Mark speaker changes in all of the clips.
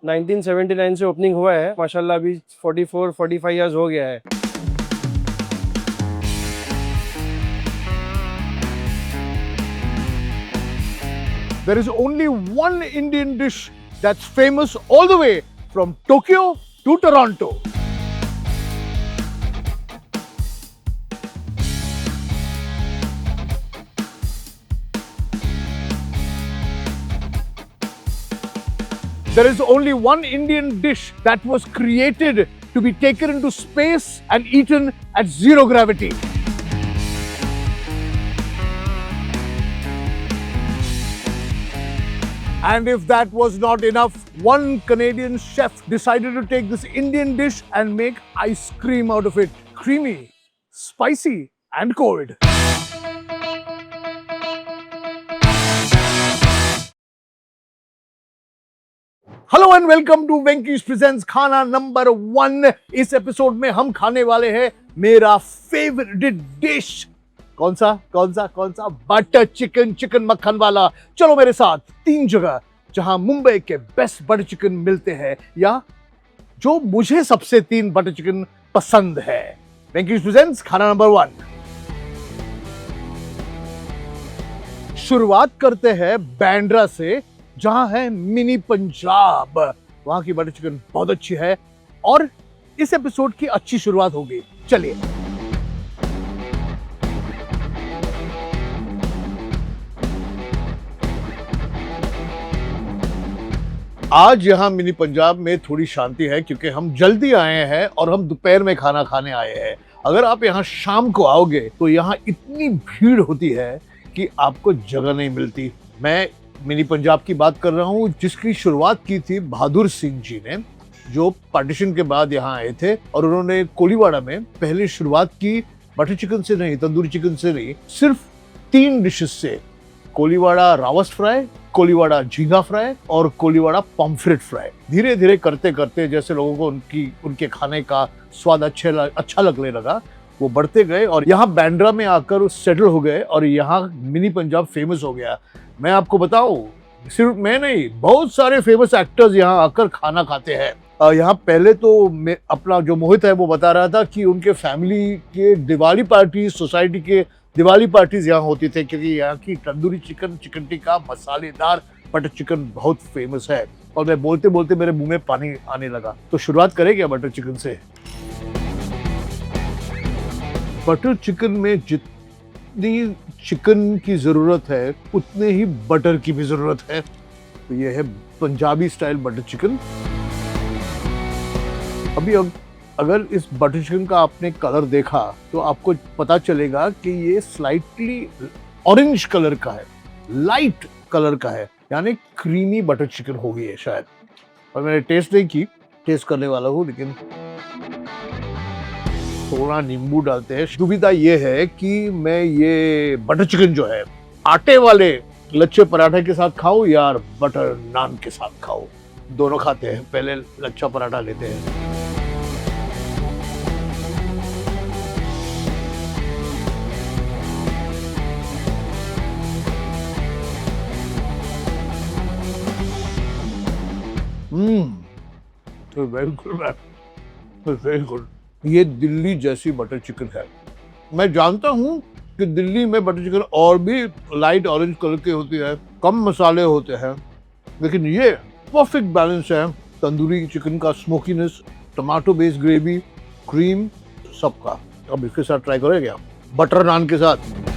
Speaker 1: 1979 से ओपनिंग हुआ है, माशाल्लाह अभी 44-45 इयर्स हो गया है।
Speaker 2: There is only one Indian dish that's famous all the way from Tokyo to Toronto. There is only one Indian dish that was created to be taken into space and eaten at zero gravity. And if that was not enough, one Canadian chef decided to take this Indian dish and make ice cream out of it. Creamy, spicy, and cold. Hello and welcome to Venky's presents Khana number 1। इस episode में हम खाने वाले हैं मेरा favourite dish. कौन सा butter chicken, chicken मक्खन वाला। चलो मेरे साथ 3 जगह जहां मुंबई के बेस्ट बटर चिकन मिलते हैं, या जो मुझे सबसे 3 बटर चिकन पसंद है। Venky's presents Khana number 1। शुरुआत करते हैं बांद्रा से, जहां है मिनी पंजाब। वहां की बटर चिकन बहुत अच्छी है और इस एपिसोड की अच्छी शुरुआत होगी। चलिए। आज यहां मिनी पंजाब में थोड़ी शांति है क्योंकि हम जल्दी आए हैं और हम दोपहर में खाना खाने आए हैं। अगर आप यहां शाम को आओगे तो यहां इतनी भीड़ होती है कि आपको जगह नहीं मिलती। मैं मिनी पंजाब की बात कर रहा हूँ, जिसकी शुरुआत की थी बहादुर सिंह जी ने, जो पार्टीशन के बाद यहाँ आए थे और उन्होंने कोलीवाड़ा में पहले शुरुआत की बटर चिकन से नहीं, तंदूरी चिकन से नहीं, सिर्फ 3 डिशेस से। कोलीवाड़ा रावस फ्राई, कोलीवाड़ा झींगा फ्राई और कोलीवाड़ा पॉम्फ्रेट फ्राई। धीरे धीरे करते करते जैसे लोगों को उनके खाने का स्वाद अच्छा लगने लगा, वो बढ़ते गए और यहाँ बांद्रा में आकर सेटल हो गए और यहाँ मिनी पंजाब फेमस हो गया। मैं आपको बताऊं, सिर्फ मैं नहीं, बहुत सारे फेमस एक्टर्स यहाँ आकर खाना खाते हैं। यहाँ पहले तो अपना जो मोहित है वो बता रहा था कि उनके फैमिली के दिवाली पार्टी, सोसाइटी के दिवाली पार्टीज यहाँ होती थे, क्योंकि यहाँ की तंदूरी चिकन, चिकन टिक्का, मसालेदार बटर चिकन बहुत फेमस है। और मैं बोलते बोलते मेरे मुंह में पानी आने लगा। तो शुरुआत करें क्या बटर चिकन से। बटर चिकन में जितनी चिकन की जरूरत है उतने ही बटर की भी जरूरत है। तो ये है पंजाबी स्टाइल बटर चिकन। अभी अगर इस बटर चिकन का आपने कलर देखा तो आपको पता चलेगा कि ये स्लाइटली ऑरेंज कलर का है, लाइट कलर का है, यानी क्रीमी बटर चिकन होगी है शायद। और मैंने टेस्ट नहीं की, टेस्ट करने वाला हूँ, लेकिन थोड़ा नींबू डालते हैं। दुविधा ये है कि मैं ये बटर चिकन जो है आटे वाले लच्छे पराठे के साथ खाऊं या बटर नान के साथ खाऊं। दोनों खाते हैं। पहले लच्छा पराठा लेते हैं। Very good, very good. ये दिल्ली जैसी बटर चिकन है। मैं जानता हूँ कि दिल्ली में बटर चिकन और भी लाइट ऑरेंज कलर की होती है, कम मसाले होते हैं, लेकिन ये परफेक्ट बैलेंस है। तंदूरी चिकन का smokiness, tomato based gravy, cream, सबका। अब इसके साथ ट्राई करें क्या, बटर नान के साथ।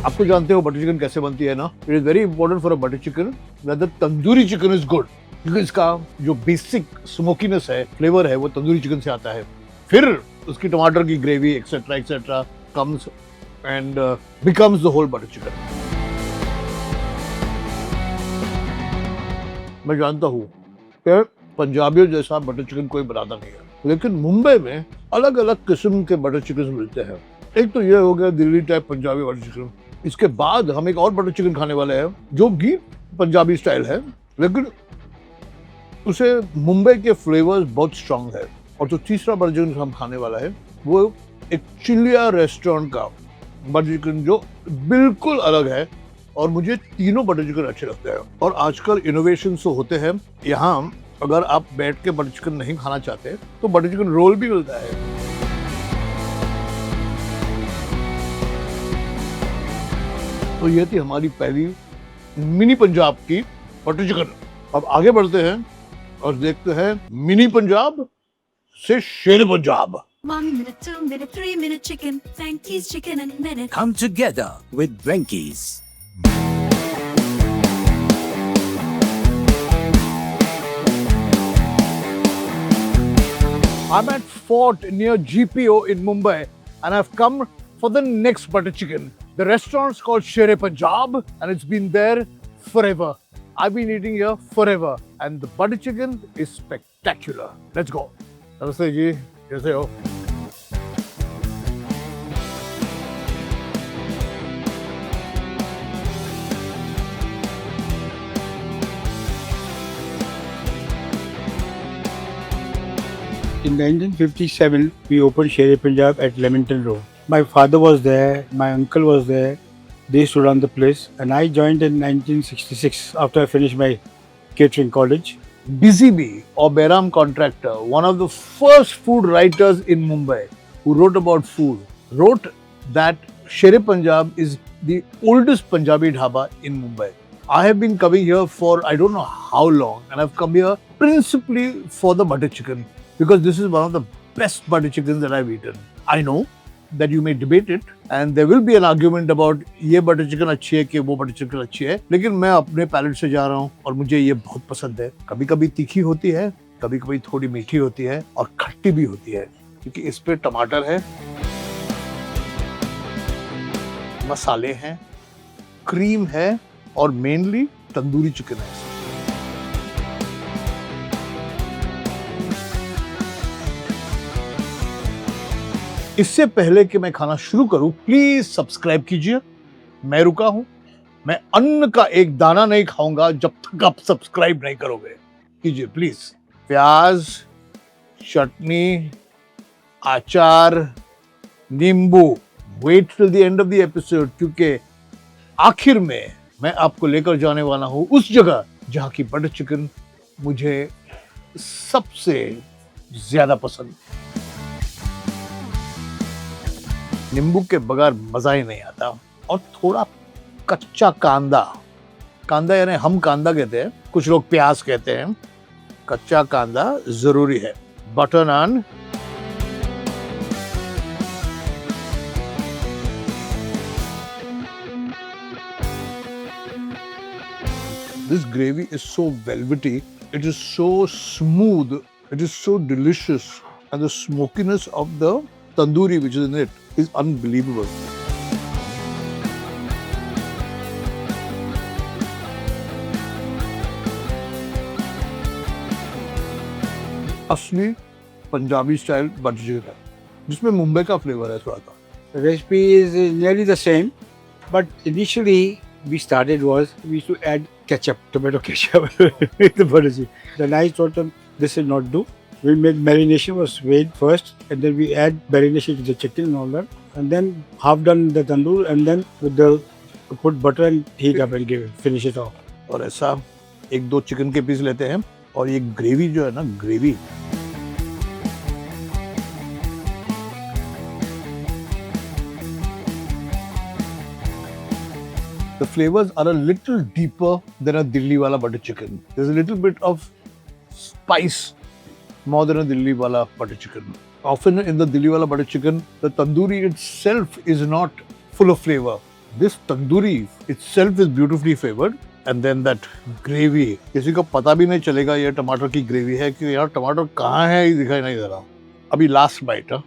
Speaker 2: आपको जानते हो बटर चिकन कैसे बनती है ना। It is very important for a butter chicken that the tandoori chicken is good, क्योंकि इसका जो बेसिक स्मोकीनेस है, फ्लेवर है, वो तंदूरी चिकन से आता है। फिर उसकी टमाटर की gravy etcetera etcetera comes and becomes the whole butter chicken. मैं जानता हूँ कि पंजाबियों जैसा बटर चिकन कोई बनाता नहीं है, लेकिन मुंबई में अलग अलग किस्म के बटर चिकन मिलते हैं। एक तो ये हो गया Delhi type Punjabi butter chicken. इसके बाद हम एक और बटर चिकन खाने वाले हैं जो भी पंजाबी स्टाइल है, लेकिन उसे मुंबई के फ्लेवर्स बहुत स्ट्रांग है। और जो तीसरा बटर चिकन हम खाने वाला है वो एक चिलिया रेस्टोरेंट का बटर चिकन जो बिल्कुल अलग है और मुझे तीनों बटर चिकन अच्छे लगते हैं। और आजकल इनोवेशन तो होते हैं यहाँ, अगर आप बैठ के बटर चिकन नहीं खाना चाहते तो बटर चिकन रोल भी मिलता है। तो ये थी हमारी पहली मिनी पंजाब की बटर चिकन। अब आगे बढ़ते हैं और देखते हैं मिनी पंजाब से शेर Punjab.
Speaker 3: 1 minute, 2 minute, 3 minute chicken. Frankie's chicken in a minute.
Speaker 4: Come together with Venky's.
Speaker 2: I'm at Fort near GPO in Mumbai and I've come for the next butter chicken. The restaurant's called Shere Punjab and it's been there forever. I've been eating here forever and the butter chicken is spectacular. Let's go. Namaste ji. कैसे हो?
Speaker 5: In 1957, we opened Shere Punjab at Leamington Road. My father was there, my uncle was there. They used to run the place, and I joined in 1966 after I finished my catering college.
Speaker 2: Busy Bee or Behram Contractor, one of the first food writers in Mumbai who wrote about food, wrote that Shere Punjab is the oldest Punjabi dhaba in Mumbai. I have been coming here for I don't know how long, and I've come here principally for the butter chicken because this is one of the best butter chickens that I've eaten. I know that you may debate it and there will be an argument about ये butter chicken अच्छी है कि वो butter chicken अच्छी है, लेकिन मैं अपने पैलेट से जा रहा हूँ और मुझे ये बहुत पसंद है। कभी कभी तीखी होती है, कभी कभी थोड़ी मीठी होती है और खट्टी भी होती है क्योंकि इस पे टमाटर है, मसाले हैं, क्रीम है और मेनली तंदूरी चिकन है। इससे पहले कि मैं खाना शुरू करूं, प्लीज सब्सक्राइब कीजिए। मैं रुका हूं, मैं अन्न का एक दाना नहीं खाऊंगा जब तक आप सब्सक्राइब नहीं करोगे। कीजिए प्लीज। प्याज, चटनी, अचार, नींबू। Wait till the end of the episode क्योंकि आखिर में मैं आपको लेकर जाने वाला हूं उस जगह जहां की बटर चिकन मुझे सबसे ज्यादा पसंद। नींबू के बगैर मजा ही नहीं आता और थोड़ा कच्चा कांदा, कांदा यानी हम कांदा कहते हैं, कुछ लोग प्याज कहते हैं, कच्चा कांदा जरूरी है। Butter naan, this gravy is so velvety, it is so smooth, it is so delicious and the smokiness of the tandoori which is in it is unbelievable. असली पंजाबी स्टाइल बटर चिकन है जिसमें मुंबई का फ्लेवर है थोड़ा सा।
Speaker 5: The recipe is nearly the same, but initially we started was we used to add ketchup, tomato ketchup with the butter chicken. Then I told them this will not do. We made marination was made first, and then we add marination to the chicken and all that, and then half done the tandoor, and then with the put butter and heat up and give it, finish it off.
Speaker 2: और ऐसा एक दो chicken के piece लेते हैं और ये gravy जो है ना, gravy the flavors are a little deeper than a Delhi wala butter chicken. There's a little bit of spice more than a Delhi wala butter chicken. Often in the Delhi wala butter chicken, the tandoori itself is not full of flavor. This tandoori itself is beautifully flavored, and then that gravy. किसी को पता भी नहीं चलेगा ये टमाटर की gravy है कि यार टमाटर कहाँ है, ये दिखाई नहीं दे रहा। अभी लास्ट बाइट है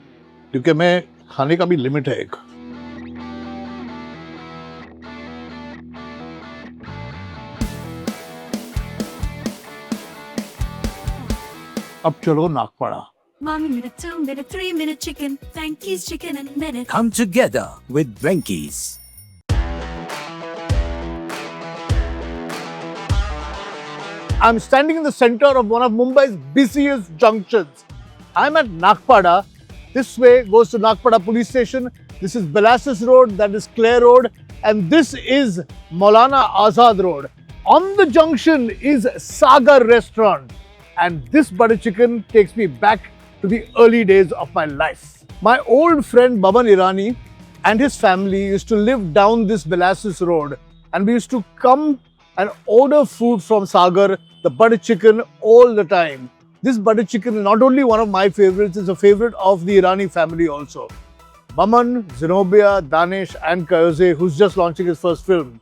Speaker 2: क्योंकि मैं खाने का भी लिमिट है एक। अब चलो Nagpada.
Speaker 3: 1 minute, 2 minute, 3 minute chicken. Frankie's chicken in a minute.
Speaker 4: Come together with Venky's.
Speaker 2: I'm standing in the center of one of Mumbai's busiest junctions. I'm at Nagpada. This way goes to Nagpada police station. This is Belassus Road, that is Clare Road. and this is Maulana Azad Road. On the junction is Sagar Restaurant, and this butter chicken takes me back to the early days of my life. My old friend Baban Irani and his family used to live down this Belassus Road, and we used to come and order food from Sagar, the butter chicken, all the time. This butter chicken is not only one of my favorites, it's a favorite of the Irani family also. Maman, Zenobia, Danish and Kayoze, who's just launching his first film.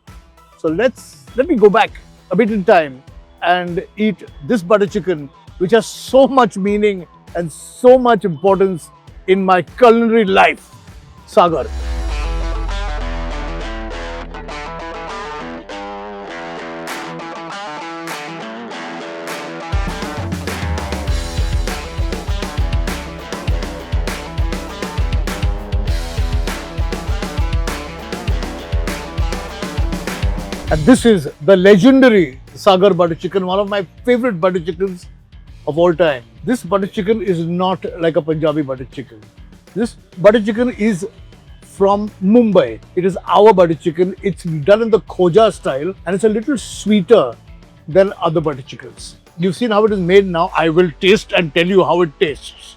Speaker 2: So let me go back a bit in time and eat this butter chicken, which has so much meaning and so much importance in my culinary life. Sagar. And this is the legendary Sagar butter chicken, one of my favorite butter chickens of all time. This butter chicken is not like a Punjabi butter chicken. This butter chicken is from Mumbai. It is our butter chicken. It's done in the Khoja style and it's a little sweeter than other butter chickens. You've seen how it is made now. I will taste and tell you how it tastes.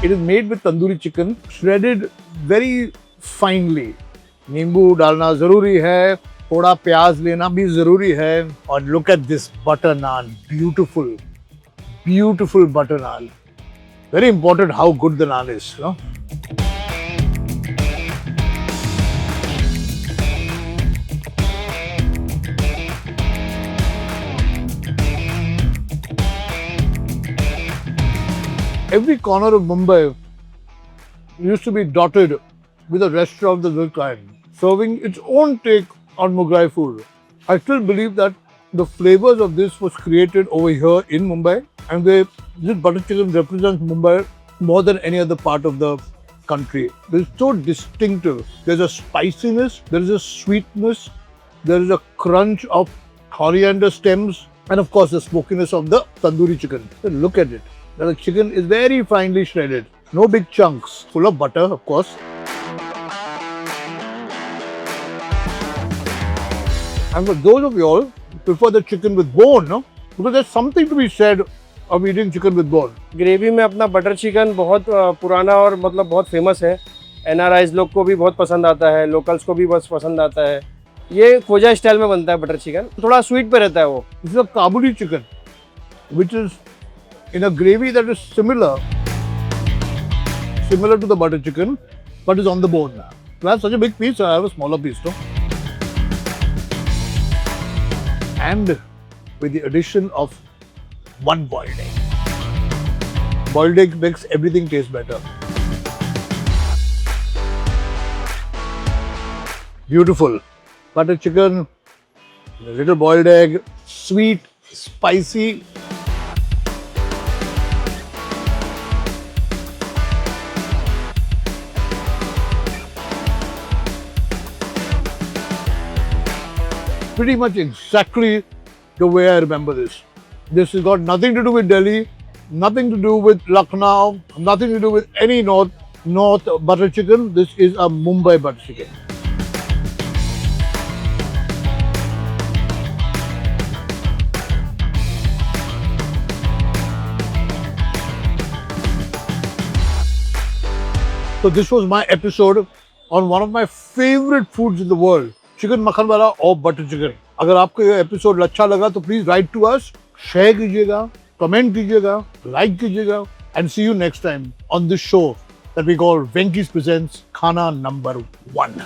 Speaker 2: It is made with tandoori chicken, shredded very finely. नींबू डालना जरूरी है, थोड़ा प्याज लेना भी जरूरी है. और look at this butter naan, beautiful butter naan. Very important how good the naan is, no? Every corner of Mumbai used to be dotted with a restaurant of this kind, serving its own take on Mughlai food. I still believe that the flavors of this was created over here in Mumbai, and this butter chicken represents Mumbai more than any other part of the country. It's so distinctive. There's a spiciness, there is a sweetness, there is a crunch of coriander stems, and of course the smokiness of the tandoori chicken. So look at it. The chicken is very finely shredded. No big chunks. Full of butter, of course. And for those of you all who prefer the chicken with bone, no? Because there's something to be said of eating chicken with bone.
Speaker 1: Gravy में अपना butter chicken बहुत पुराना और मतलब बहुत famous है. NRIs लोग को भी बहुत पसंद आता है, लोकल्स को भी बहुत पसंद आता है. ये खोजा स्टाइल में बनता है बटर चिकन, थोड़ा स्वीट पे रहता है वो.
Speaker 2: This is a Kabuli chicken, which is in a gravy that is similar to the butter chicken, but is on the bone. To have such a big piece, I have a smaller piece, no? And with the addition of one boiled egg. Boiled egg makes everything taste better. Beautiful. Butter chicken, a little boiled egg, sweet, spicy. Pretty much exactly the way I remember this. This has got nothing to do with Delhi, nothing to do with Lucknow, nothing to do with any north butter chicken. This is a Mumbai butter chicken. So this was my episode on one of my favorite foods in the world. Chicken मक्खन वाला और butter chicken. अगर आपको ये episode अच्छा लगा तो please write to us, share कीजिएगा, कमेंट कीजिएगा, लाइक कीजिएगा, and see you next time on this show that we call Venky's presents Khana number 1.